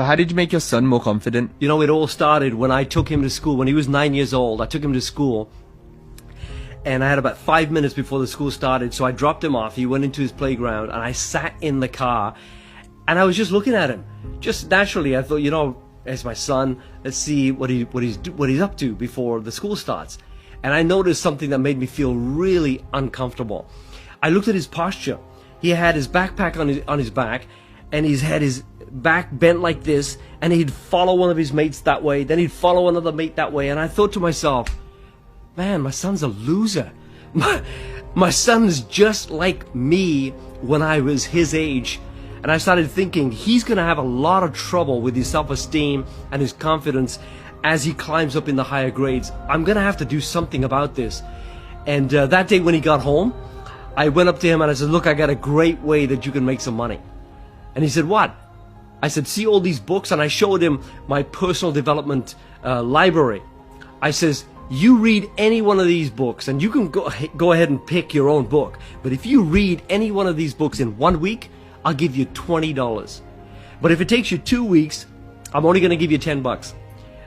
How did you make your son more confident? You know, it all started when I took him to school. When he was 9 years old, I took him to school. And I had about 5 minutes before the school started, so I dropped him off. He went into his playground, and I sat in the car, and I was just looking at him. Just naturally, I thought, you know, as my son, let's see what he's up to before the school starts. And I noticed something that made me feel really uncomfortable. I looked at his posture. He had his backpack on his back, and he's had his back bent like this, and he'd follow one of his mates that way, then he'd follow another mate that way, and I thought to myself, man, my son's a loser. My son's just like me when I was his age. And I started thinking, he's going to have a lot of trouble with his self-esteem and his confidence as he climbs up in the higher grades. I'm going to have to do something about this. And that day when he got home, I went up to him and I said, look, I got a great way that you can make some money. And he said, what? I said, see all these books? And I showed him my personal development library. I says, you read any one of these books, and you can go ahead and pick your own book. But if you read any one of these books in 1 week, I'll give you $20. But if it takes you 2 weeks, I'm only going to give you $10.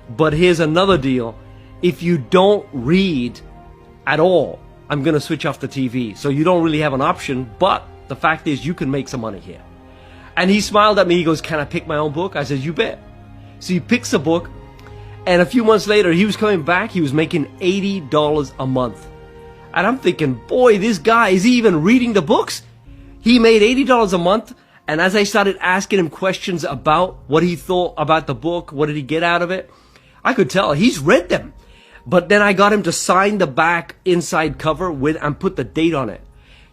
But here's another deal. If you don't read at all, I'm going to switch off the TV. So you don't really have an option, but the fact is you can make some money here. And he smiled at me. He goes, can I pick my own book? I said, you bet. So he picks a book. And a few months later, he was coming back. He was making $80 a month. And I'm thinking, boy, this guy, is he even reading the books? He made $80 a month. And as I started asking him questions about what he thought about the book, what did he get out of it, I could tell he's read them. But then I got him to sign the back inside cover and put the date on it.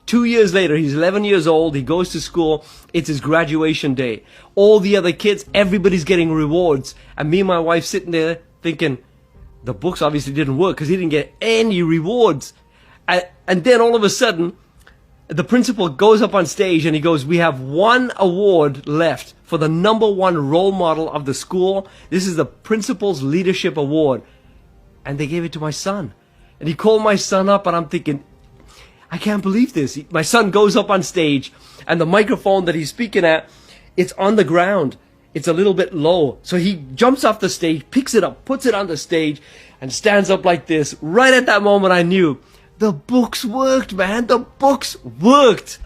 2 years later, he's 11 years old. He goes to school. It's his graduation day. All the other kids, everybody's getting rewards. And me and my wife sitting there thinking, the books obviously didn't work because he didn't get any rewards. And then all of a sudden, the principal goes up on stage and he goes, we have one award left for the #1 role model of the school. This is the Principal's Leadership Award. And they gave it to my son. And he called my son up, and I'm thinking, I can't believe this. My son goes up on stage, and the microphone that he's speaking at, it's on the ground. It's a little bit low. So he jumps off the stage, picks it up, puts it on the stage, and stands up like this. Right at that moment, I knew the books worked, man. The books worked.